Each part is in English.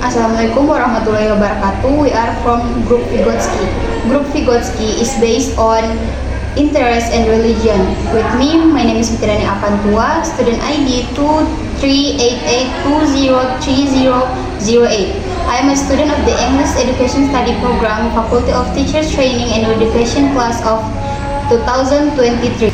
Assalamualaikum warahmatullahi wabarakatuh. We are from Group Vygotsky. Group Vygotsky is based on interest and religion. With me, my name is Fitrani Apantua, student ID 2388203008. I am a student of the English Education Study Program, Faculty of Teachers Training and Education class of 2023.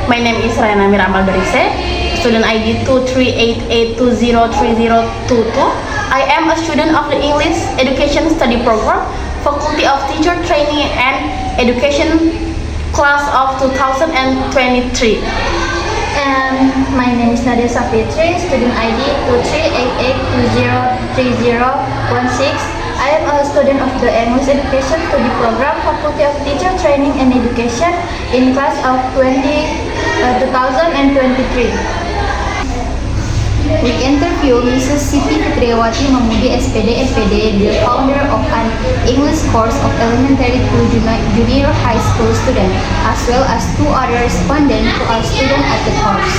My name is Rayana Miramal Darise, student ID 2388203022. I am a student of the English Education Study Program, Faculty of Teacher Training and Education class of 2023. And my name is Nadia Safitri, student ID 2388203016. I am a student of the English Education Study Program, Faculty of Teacher Training and Education in class of 2023. We interview Mrs. Siti Fitriawati Mahmudi SPD FPD, the founder of an English course of elementary to junior high school students, as well as two other respondents who are students at the course.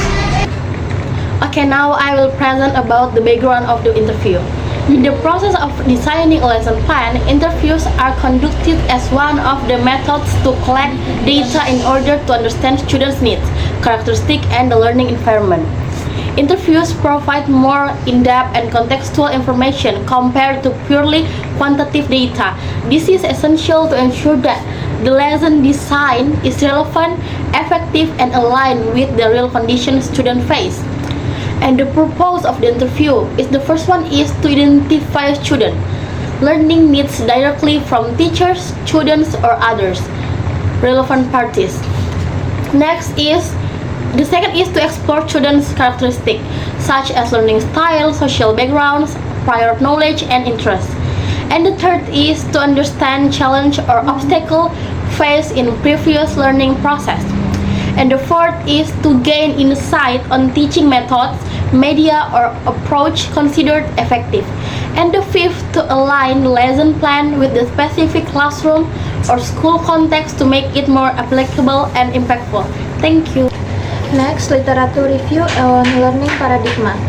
Okay, now I will present about the background of the interview. In the process of designing a lesson plan, interviews are conducted as one of the methods to collect data in order to understand students' needs, characteristics, and the learning environment. Interviews provide more in-depth and contextual information compared to purely quantitative data. This is essential to ensure that the lesson design is relevant, effective, and aligned with the real conditions students face. And the purpose of the interview is the first one is to identify student learning needs directly from teachers, students, or others relevant parties. The second is to explore students' characteristics, such as learning style, social backgrounds, prior knowledge, and interests. And the third is to understand challenge or obstacle faced in previous learning process. And the fourth is to gain insight on teaching methods, media, or approach considered effective. And the fifth, to align the lesson plan with the specific classroom or school context to make it more applicable and impactful. Thank you. Next, literature review on learning paradigm.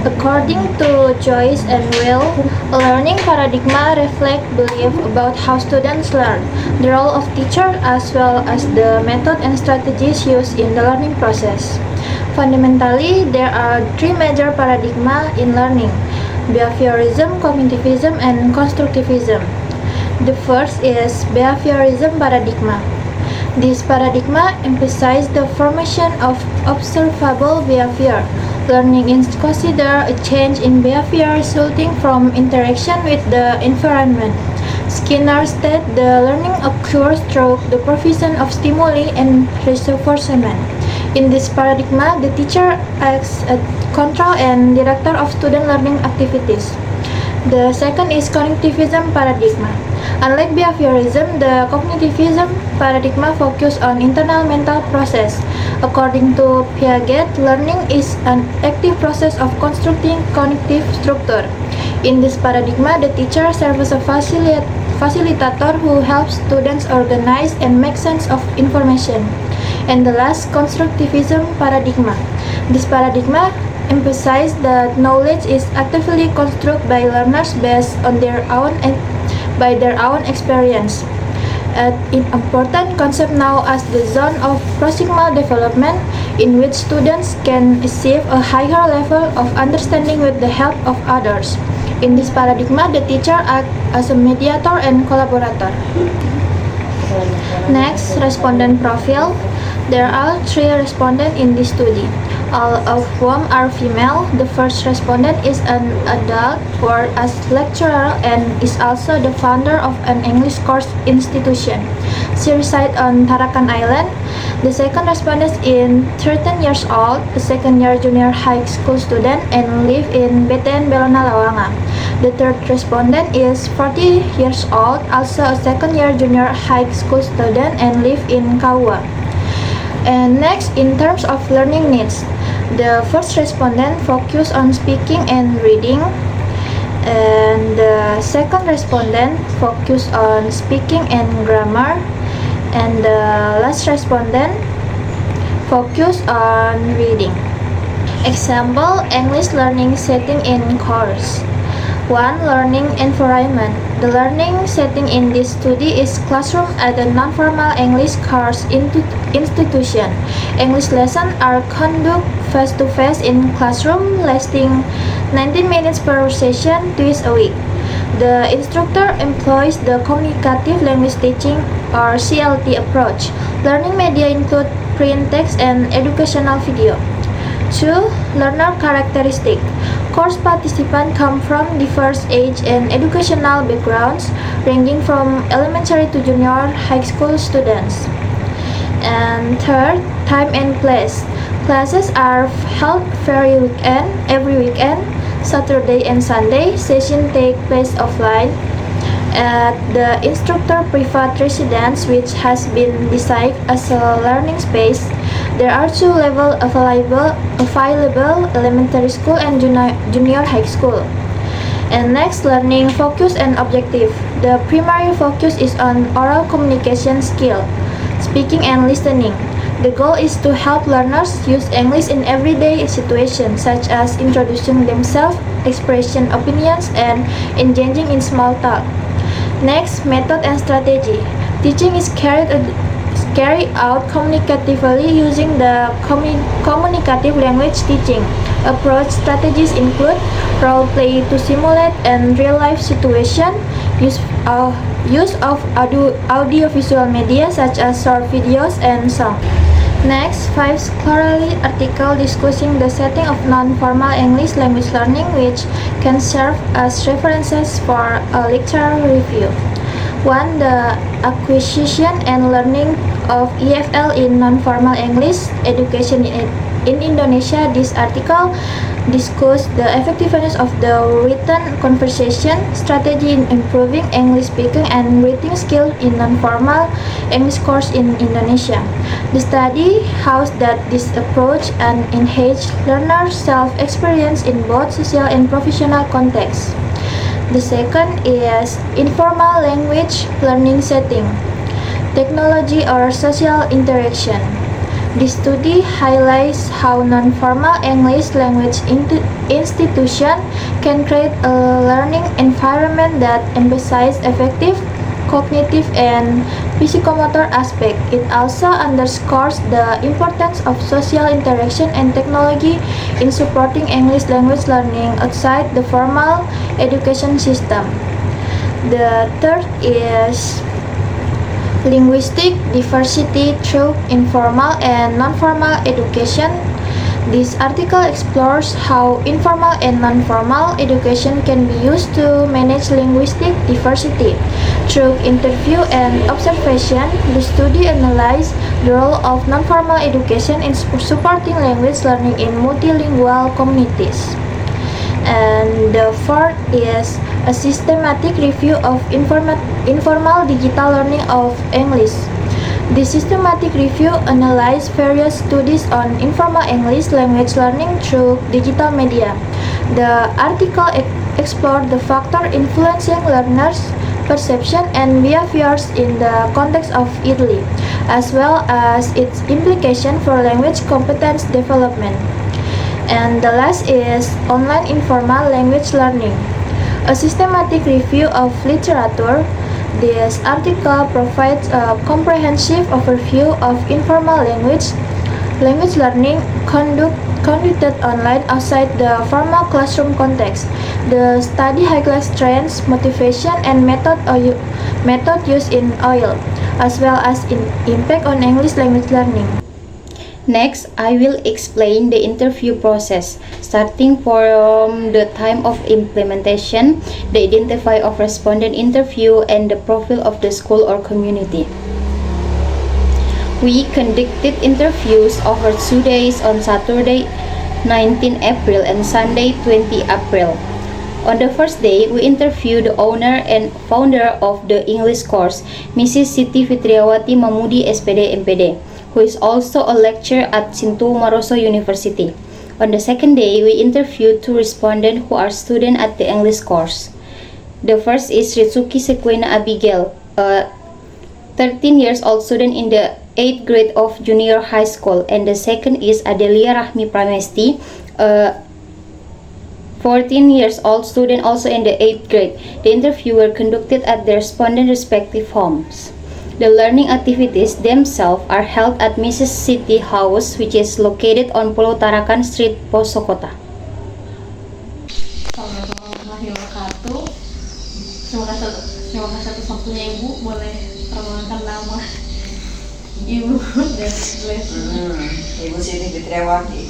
According to Joyce and Will, a learning paradigm reflects belief about how students learn, the role of teacher, as well as the method and strategies used in the learning process. Fundamentally, there are three major paradigms in learning: behaviorism, cognitivism, and constructivism. The first is behaviorism paradigm. This paradigm emphasizes the formation of observable behavior. Learning is considered a change in behavior resulting from interaction with the environment. Skinner stated the learning occurs through the provision of stimuli and reinforcement. In this paradigm, the teacher acts as control and director of student learning activities. The second is cognitivism paradigm. Unlike behaviorism, the cognitivism paradigm focuses on internal mental process. According to Piaget, learning is an active process of constructing cognitive structure. In this paradigm, the teacher serves as a facilitator who helps students organize and make sense of information. And the last, constructivism paradigm. This paradigm emphasizes that knowledge is actively constructed by learners based on their own experience. An important concept now as the zone of proximal development, in which students can achieve a higher level of understanding with the help of others. In this paradigm, the teacher acts as a mediator and collaborator. Next, respondent profile. There are three respondents in this study, all of whom are female. The first respondent is an adult worked as lecturer and is also the founder of an English course institution. She resides on Tarakan Island. The second respondent is 13 years old, a second-year junior high school student, and lives in BTN Belona Lawanga. The third respondent is 40 years old, also a second-year junior high school student, and lives in Kaua. And next, in terms of learning needs, the first respondent focused on speaking and reading, and the second respondent focused on speaking and grammar, and the last respondent focused on reading. Example, English learning setting in course. 1. Learning environment. The learning setting in this study is classroom at a non-formal English course institution. English lessons are conducted face-to-face in classroom, lasting 19 minutes per session, twice a week. The instructor employs the communicative language teaching or CLT approach. Learning media include print, text, and educational video. 2. Learner characteristic. Course participants come from diverse age and educational backgrounds, ranging from elementary to junior high school students. And 3rd, time and place. Classes are held every weekend, Saturday and Sunday. Sessions take place offline at the instructor private residence, which has been designed as a learning space. There are 2 levels available, elementary school and junior high school. And next, learning focus and objective. The primary focus is on oral communication skill, speaking and listening. The goal is to help learners use English in everyday situations, such as introducing themselves, expressing opinions, and engaging in small talk. Next, method and strategy. Teaching is carried out communicatively using the communicative language teaching approach. Strategies include role play to simulate and real life situation, use of audio-visual media such as short videos and song. Next, 5 scholarly article discussing the setting of non-formal English language learning, which can serve as references for a lecture review. 1. The acquisition and learning of EFL in non-formal English education in Indonesia. This article discusses the effectiveness of the written conversation strategy in improving English speaking and writing skills in non-formal English course in Indonesia. The study shows that this approach and enhance learner self-experience in both social and professional contexts. The second is informal language learning setting, technology or social interaction. This study highlights how non-formal English language institution can create a learning environment that emphasizes effective cognitive and psychomotor aspect. It also underscores the importance of social interaction and technology in supporting English language learning outside the formal education system. The third is linguistic diversity through informal and non-formal education. This article explores how informal and non-formal education can be used to manage linguistic diversity. Through interview and observation, the study analyzed the role of non-formal education in supporting language learning in multilingual communities. And the fourth is a systematic review of informal digital learning of English. The systematic review analyzed various studies on informal English language learning through digital media. The article explored the factors influencing learners' perception and behaviors in the context of Italy, as well as its implication for language competence development. And the last is online informal language learning. A systematic review of literature. This article provides a comprehensive overview of informal language learning conducted online outside the formal classroom context. The study highlights trends, motivation, and method used in OIL, as well as in impact on English language learning. Next, I will explain the interview process, starting from the time of implementation, the identify of respondent interview, and the profile of the school or community. We conducted interviews over 2 days on Saturday 19 April and Sunday 20 April. On the first day, we interviewed the owner and founder of the English course, Mrs. Siti Fitriawati Mamudi SPD MPD, who is also a lecturer at Sintu Maroso University. On the second day, we interviewed 2 respondents who are students at the English course. The first is Ritsuki Sequena Abigail, a 13 years old student in the 8th grade of junior high school, and the second is Adelia Rahmi Pramesti, a 14-year-old student also in the 8th grade. The interview were conducted at their respondent respective homes. The learning activities themselves are held at Mrs. City House, which is located on Pulau Tarakan Street, Poso Kota. Assalamualaikum warahmatullahi wabarakatuh. Terima kasih atas waktunya Ibu. Boleh perkenalkan nama Ibu dan les. Ibu Siti Fitriawati.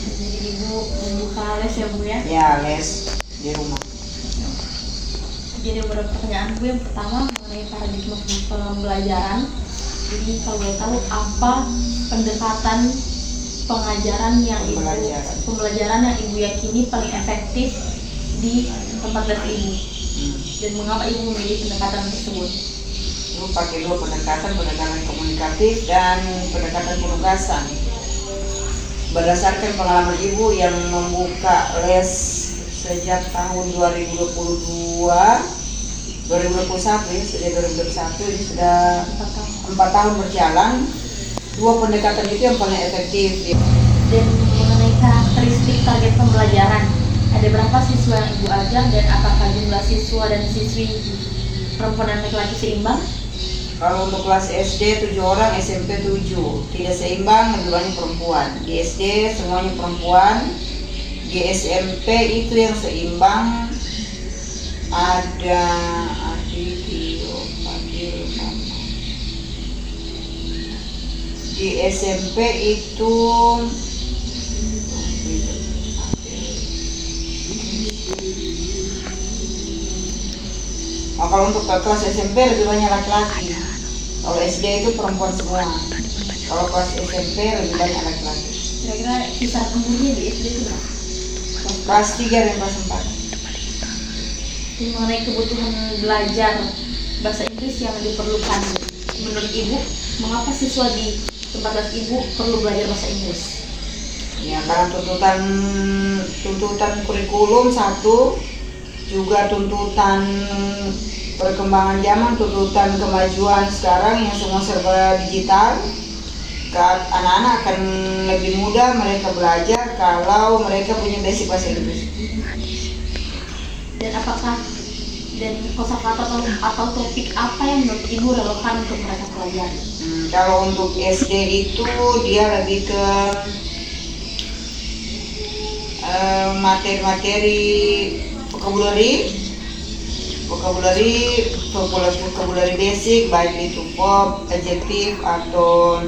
Jadi Ibu membuka les ya Bu ya? Ya, les di rumah. Jadi beberapa pertanyaan Bu. Yang pertama mengenai paradigma pembelajaran. Jadi kalau boleh tahu apa pendekatan pembelajaran yang Ibu yakini paling efektif di tempat les Ibu, dan mengapa Ibu memilih pendekatan tersebut? Ibu pakai dua pendekatan komunikatif dan pendekatan penugasan. Berdasarkan pengalaman Ibu yang membuka les sejak tahun 2021 ya, sejak 2021 ini sudah 4 tahun berjalan. Dua pendekatan itu yang paling efektif. Dan mengenai karakteristik target pembelajaran, ada berapa siswa yang Ibu ajar dan apakah jumlah siswa dan siswi perempuan dan laki-laki seimbang? Kalau untuk kelas SD 7 orang, SMP 7. Tidak seimbang, lebih banyak perempuan. Di SD semuanya perempuan. Di SMP itu yang seimbang ada Adi, Tio, Fadil, Mama. Di SMP itu kalau untuk kelas SMP lebih banyak laki-laki. Kalau SD itu perempuan semua. Kalau kelas SMP lebih banyak laki-laki. Kira-kira kisah umurnya di SD itu berapa? Kelas 3 dan kelas 4. Jadi mengenai kebutuhan belajar bahasa Inggris yang diperlukan, menurut Ibu, mengapa siswa di tempat les Ibu perlu belajar bahasa Inggris? Ya, karena tuntutan kurikulum satu, juga tuntutan perkembangan zaman, tuntutan kemajuan sekarang yang semua serba digital. Anak-anak akan lebih mudah mereka belajar kalau mereka punya basic bahasa Inggris. Dan apakah kosakata atau topik apa yang menurut Ibu relevan untuk mereka pelajari? Kalau untuk SD itu dia lebih ke materi-materi vocabulary basic, baik itu verb, adjective atau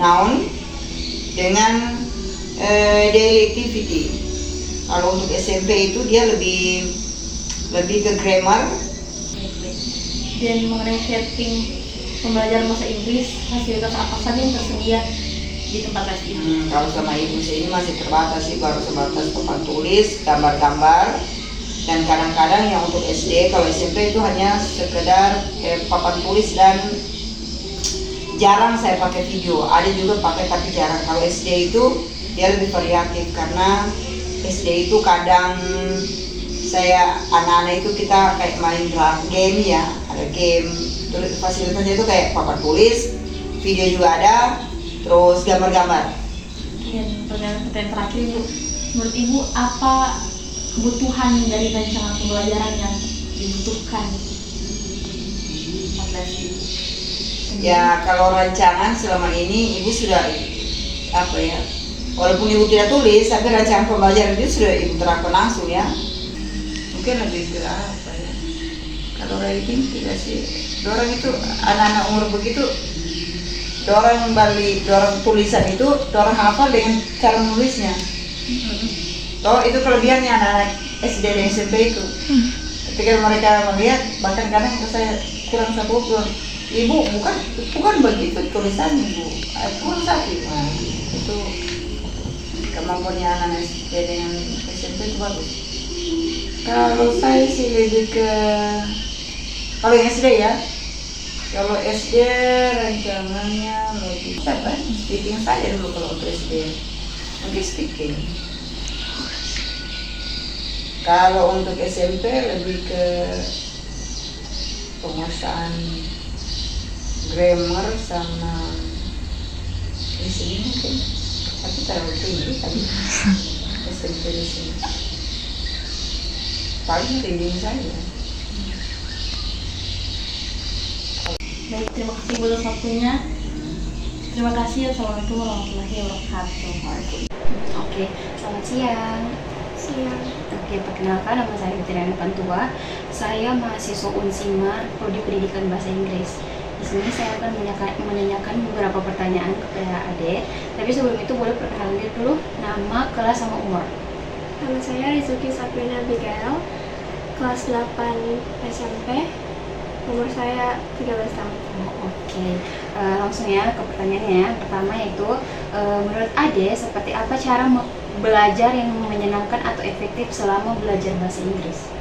noun dengan daily activity. Kalau untuk SMP itu dia lebih ke grammar. Dan mengenai setting pembelajaran bahasa Inggris, fasilitas apa saja yang tersedia di tempat les Ibu? Kalau sama Ibu sih ini masih terbatas sih, baru sebatas papan tulis, gambar-gambar. Dan kadang-kadang yang untuk SD, kalau SMP itu hanya sekedar papan tulis dan jarang saya pakai video. Ada juga pakai tapi jarang. Kalau SD itu dia lebih variatif karena SD itu kadang anak-anak itu kita kayak main game ya, ada game. Fasilitasnya itu kayak papan tulis, video juga ada, terus gambar-gambar. Dan pertanyaan terakhir Ibu, menurut Ibu apa kebutuhan dari rancangan pembelajaran yang dibutuhkan pada Ibu? Ya, kalau rancangan selama ini Ibu sudah walaupun Ibu tidak tulis, tapi rancangan pembelajaran itu sudah Ibu terapkan langsung ya. Mungkin lebih ke apa ya? Kalau writing tidak sih. Dorang itu anak-anak umur begitu, dorang tulisan itu dorang hafal dengan cara menulisnya. Itu kelebihannya anak-anak SD dan SMP itu. Ketika mereka melihat, bahkan kadang saya kurang satu bilang, Ibu bukan begitu tulisannya Bu, kurang satu. Nah, itu kemampuannya anak-anak SD dengan SMP itu bagus. Kalau saya sih lebih ke kalau yang SD ya. Kalau SD rancangannya lebih speaking saja dulu kalau untuk SD. Mungkin speaking. Kalau untuk SMP lebih ke penguasaan grammar sama listening mungkin. Tapi terlalu tinggi tadi. Interesting. Paling reading saja. Baik, terima kasih Bu atas waktunya. Terima kasih. Assalamualaikum warahmatullahi wabarakatuh. Oke, selamat siang. Siang. Oke, perkenalkan nama saya Fitriana Pantua. Saya mahasiswa Unsima, Prodi Pendidikan Bahasa Inggris. Di sini saya akan menanyakan beberapa pertanyaan kepada Ade. Tapi sebelum itu boleh perkenalan diri dulu, nama, kelas, sama umur. Nama saya Rizuki Sabrina Abigail, kelas 8 SMP. Umur saya 13 tahun. Oke, langsung ya ke pertanyaannya. Pertama yaitu, menurut Ade, seperti apa cara belajar yang menyenangkan atau efektif selama belajar bahasa Inggris?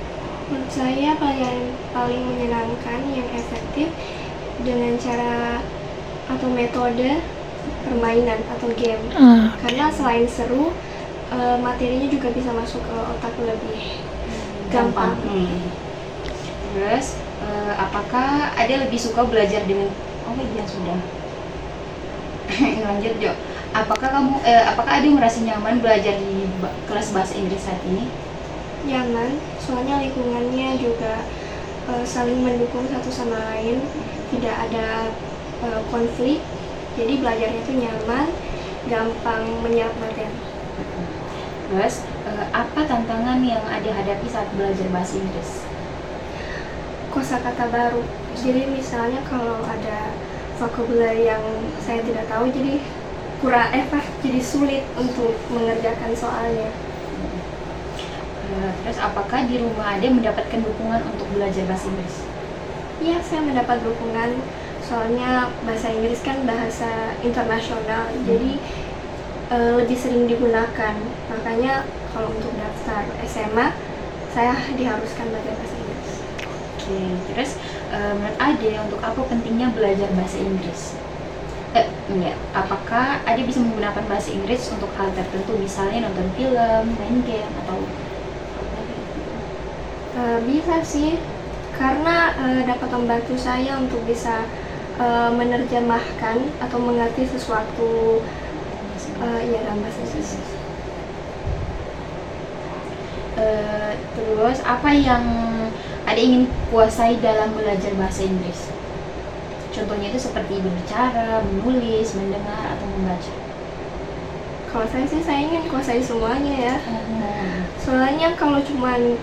Menurut saya paling menyenangkan yang efektif dengan cara atau metode permainan atau game. Karena selain seru, materinya juga bisa masuk ke otak lebih gampang. Terus, apakah Ade lebih suka belajar dengan sudah. Lanjut, Jo. Apakah Ade merasa nyaman belajar di kelas bahasa Inggris saat ini? Nyaman, soalnya lingkungannya juga saling mendukung satu sama lain, tidak ada konflik, jadi belajarnya itu nyaman, gampang menyerap materi. Terus, apa tantangan yang Ade hadapi saat belajar bahasa Inggris? Kosakata baru, jadi misalnya kalau ada vocabulary yang saya tidak tahu, jadi jadi sulit untuk mengerjakan soalnya. Terus, apakah di rumah Ade mendapatkan dukungan untuk belajar bahasa Inggris? Ya, saya mendapat dukungan, soalnya bahasa Inggris kan bahasa internasional, jadi lebih sering digunakan. Makanya kalau untuk daftar SMA, saya diharuskan belajar bahasa Inggris. Oke, terus menurut Ade, untuk apa pentingnya belajar bahasa Inggris? Apakah Ade bisa menggunakan bahasa Inggris untuk hal tertentu, misalnya nonton film, main game, atau Bisa sih, karena dapat membantu saya untuk bisa menerjemahkan atau mengerti sesuatu dalam bahasa Inggris. Terus, apa yang Ade ingin kuasai dalam belajar bahasa Inggris? Contohnya itu seperti berbicara, menulis, mendengar, atau membaca. Kalau saya ingin kuasai semuanya ya. Soalnya kalau cuman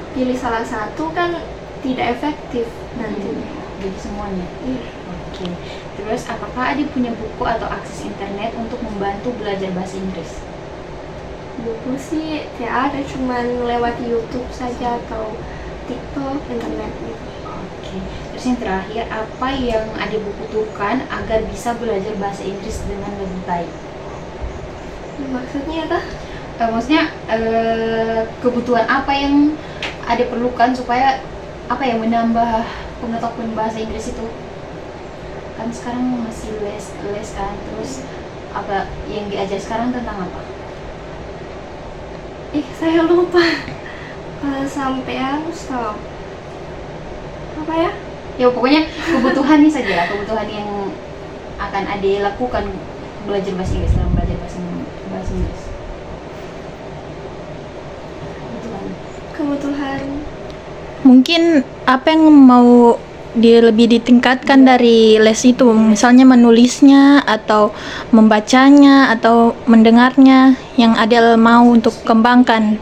pilih salah satu kan tidak efektif nantinya. Jadi semuanya. Iya. Oke. Terus, apakah Ade punya buku atau akses internet untuk membantu belajar bahasa Inggris? Buku sih tidak ada, cuman lewat YouTube saja atau TikTok, internet gitu. Oke. Terus yang terakhir, apa yang Ade butuhkan agar bisa belajar bahasa Inggris dengan lebih baik? Maksudnya apa? Maksudnya kebutuhan apa yang Ade perlukan supaya menambah pengetahuan bahasa Inggris itu? Kan sekarang masih les kan, terus apa yang diajar sekarang tentang apa? Saya lupa. Sampean stop. Apa ya? Ya pokoknya kebutuhan nih saja, kebutuhan yang akan Ade lakukan belajar bahasa Inggris, dalam belajar bahasa Inggris. Kebutuhan. Mungkin apa yang mau lebih ditingkatkan dari les itu, misalnya menulisnya atau membacanya atau mendengarnya, yang Adel mau untuk kembangkan,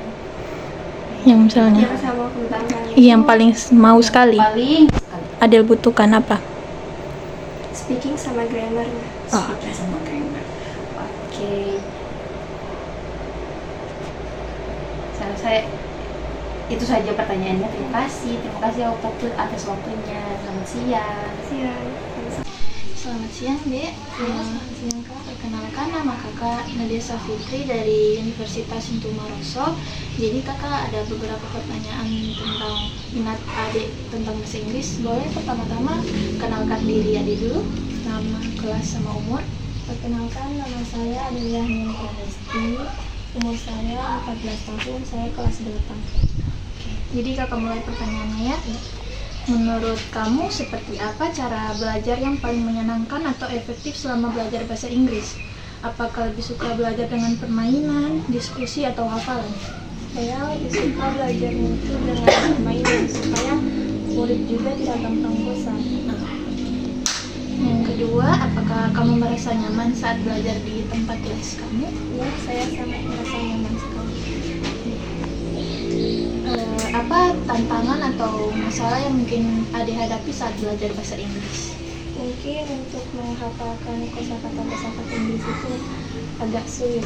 yang misalnya Yang saya mau kembangkan yang paling mau sekali Paling Adel butuhkan apa? speaking sama grammarnya. sama grammar. Oke. Saya itu saja pertanyaannya. Terima kasih atas waktunya. Selamat siang. Siang. Selamat siang, Dek. Selamat siang, Kak. Perkenalkan, nama Kakak Nadia Safitri dari Universitas Sintu Maroso. Jadi Kakak ada beberapa pertanyaan tentang minat Adik tentang bahasa Inggris. Boleh pertama-tama kenalkan diri Adik dulu, nama, kelas, sama umur. Perkenalkan, nama saya adalah Nindra Hesti. Umur saya 14 tahun, saya kelas 8. Jadi Kakak mulai pertanyaannya ya. Menurut kamu seperti apa cara belajar yang paling menyenangkan atau efektif selama belajar bahasa Inggris? Apakah lebih suka belajar dengan permainan, diskusi, atau hafalan? Saya lebih suka belajarnya itu dengan permainan supaya murid juga tidak gampang bosan. Yang kedua, apakah kamu merasa nyaman saat belajar di tempat les kamu? Ya, saya sangat merasa nyaman sekali. Apa tantangan atau masalah yang mungkin Ade hadapi saat belajar bahasa Inggris? Mungkin untuk menghafalkan kosakata Inggris itu agak sulit.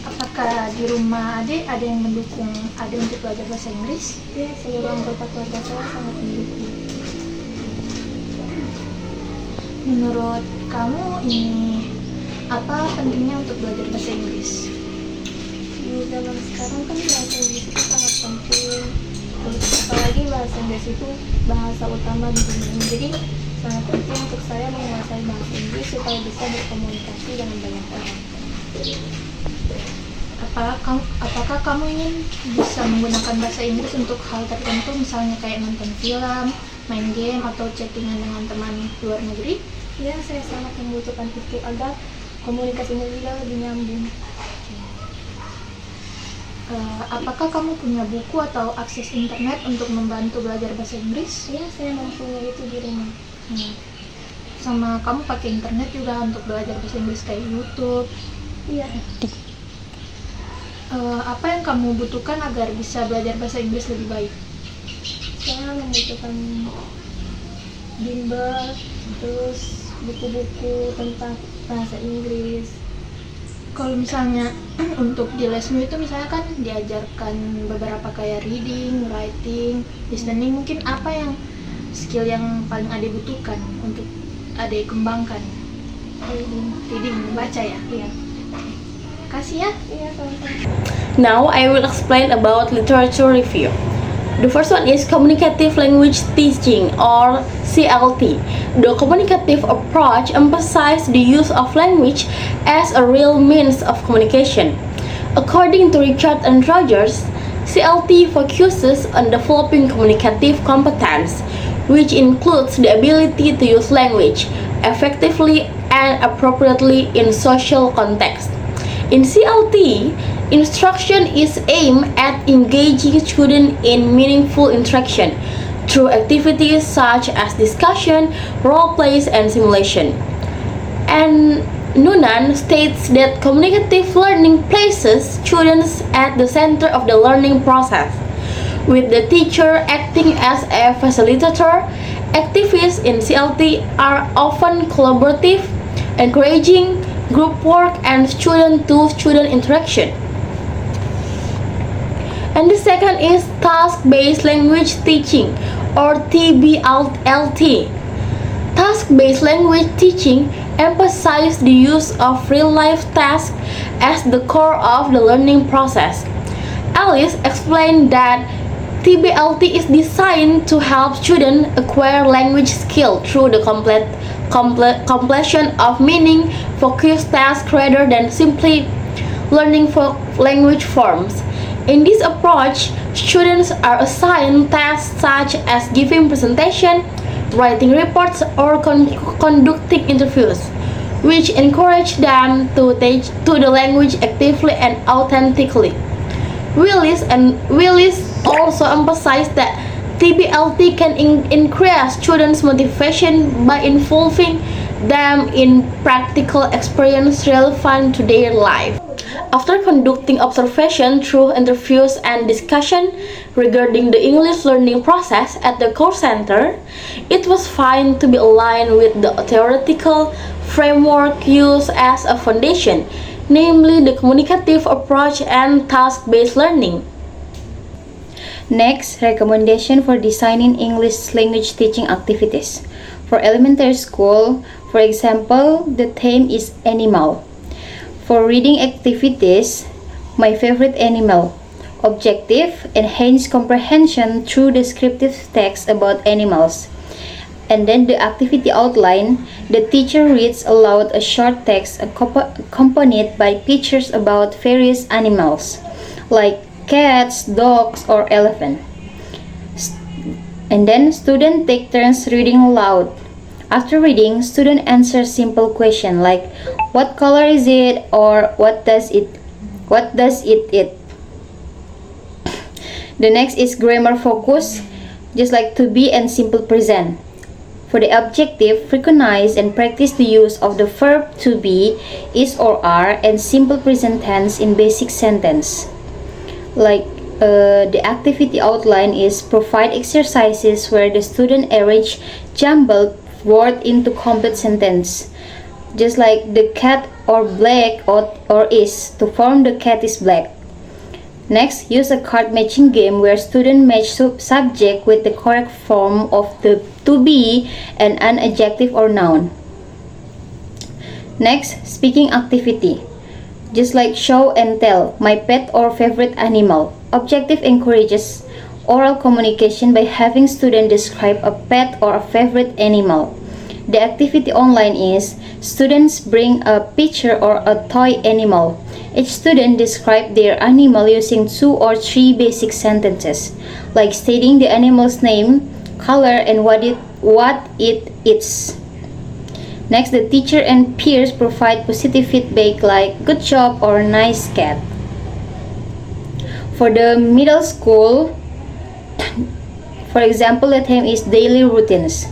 Apakah di rumah Ade ada yang mendukung Ade untuk belajar bahasa Inggris? Ya, seluruh anggota keluarga saya sangat mendukung. Menurut kamu ini apa pentingnya untuk belajar bahasa Inggris? Di zaman sekarang kan bahasa Inggris itu sangat penting. Terus apalagi bahasa Inggris itu bahasa utama di dunia ini. Jadi sangat penting untuk saya menguasai bahasa Inggris supaya bisa berkomunikasi dengan banyak orang. Apakah kamu ingin bisa menggunakan bahasa Inggris untuk hal tertentu, misalnya kayak nonton film, main game, atau chattingan dengan teman luar negeri? Ya, saya sangat membutuhkan itu agar komunikasinya juga lebih nyambung. Apakah kamu punya buku atau akses internet untuk membantu belajar bahasa Inggris? Ya, saya mempunyai itu di rumah. Sama kamu pakai internet juga untuk belajar bahasa Inggris kayak YouTube? Iya. Apa yang kamu butuhkan agar bisa belajar bahasa Inggris lebih baik? Saya membutuhkan bimbel, terus buku-buku tentang bahasa Inggris. Kalau misalnya untuk di lesmu itu misalnya kan diajarkan beberapa kayak reading, writing, listening, mungkin apa yang skill yang paling Ade butuhkan untuk Ade kembangkan? Reading, membaca ya? Iya. Kasih ya. Iya, sama-sama. Now I will explain about literature review. The first one is communicative language teaching or CLT. The communicative approach emphasizes the use of language as a real means of communication. According to Richard and Rogers, CLT focuses on developing communicative competence, which includes the ability to use language effectively and appropriately in social context. In CLT, instruction is aimed at engaging students in meaningful interaction through activities such as discussion, role plays, and simulation. And Noonan states that communicative learning places students at the center of the learning process, with the teacher acting as a facilitator. Activities in CLT are often collaborative, encouraging group work and student-to-student interaction. And the second is task-based language teaching or TBLT. Task-based language teaching emphasizes the use of real-life tasks as the core of the learning process. Alice explained that TBLT is designed to help students acquire language skill through the completion of meaning-focused tasks rather than simply learning for language forms. In this approach, students are assigned tasks such as giving presentation, writing reports, or conducting interviews, which encourage them to teach the language actively and authentically. Willis also emphasized that TBLT can increase students' motivation by involving them in practical experience relevant to their life. After conducting observation through interviews and discussion regarding the English learning process at the course center, it was found to be aligned with the theoretical framework used as a foundation, namely the communicative approach and task-based learning. Next, recommendation for designing English language teaching activities. For elementary school, for example, the theme is animal. For reading activities, my favorite animal. Objective, enhance comprehension through descriptive text about animals. And then the activity outline, the teacher reads aloud a short text accompanied by pictures about various animals, like cats, dogs, or elephant. And then students take turns reading aloud. After reading, student answer simple question like what color is it or what does it eat. The next is grammar focus, just like to be and simple present. For the objective, recognize and practice the use of the verb to be, is or are, and simple present tense in basic sentence. Like the activity outline is provide exercises where the student arrange jumbled word into complete sentence. Just like the cat or black or is to form the cat is black. Next, use a card matching game where students match subject with the correct form of the to be and an adjective or noun. Next, speaking activity. Just like show and tell, my pet or favorite animal. Objective encourages oral communication by having students describe a pet or a favorite animal. The activity online is students bring a picture or a toy animal. Each student describe their animal using 2 or 3 basic sentences, like stating the animal's name, color, and what it eats. Next, the teacher and peers provide positive feedback like good job or nice cat. For the middle school, for example, the theme is daily routines.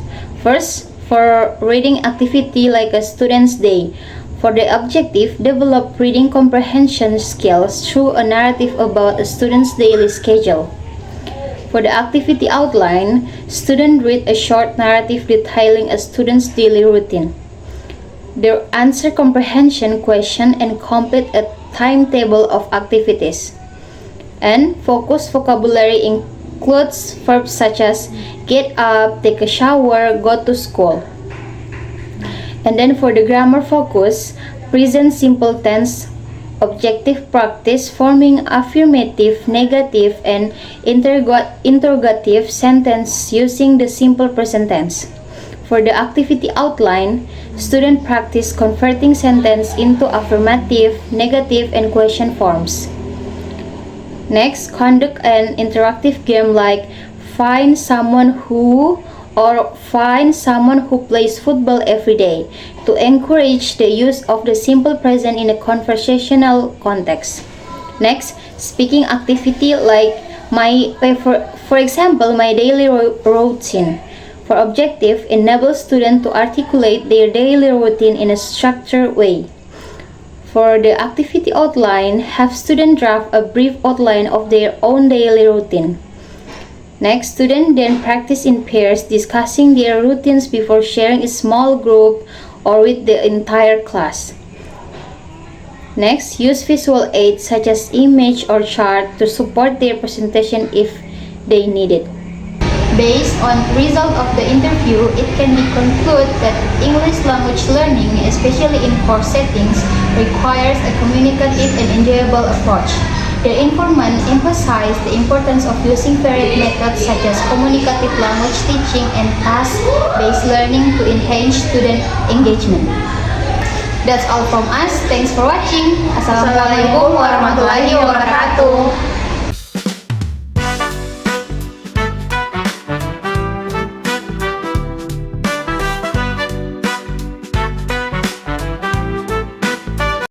First, for reading activity like a student's day. For the objective, develop reading comprehension skills through a narrative about a student's daily schedule. For the activity outline, students read a short narrative detailing a student's daily routine. They answer comprehension question and complete a timetable of activities. And focus vocabulary includes verbs such as get up, take a shower, go to school. And then for the grammar focus, present simple tense, objective practice forming affirmative, negative, and interrogative sentence using the simple present tense. For the activity outline, student practice converting sentence into affirmative, negative, and question forms. Next, conduct an interactive game like find someone who plays football every day to encourage the use of the simple present in a conversational context. Next, speaking activity like for example, my daily routine. For objective, enable students to articulate their daily routine in a structured way. For the activity outline, have students draft a brief outline of their own daily routine. Next, students then practice in pairs discussing their routines before sharing a small group or with the entire class. Next, use visual aids such as image or chart to support their presentation if they need it. Based on result of the interview, it can be concluded that English language learning, especially in course settings, requires a communicative and enjoyable approach. The informant emphasized the importance of using varied methods such as communicative language teaching and task-based learning to enhance student engagement. That's all from us. Thanks for watching. Assalamualaikum warahmatullahi wabarakatuh.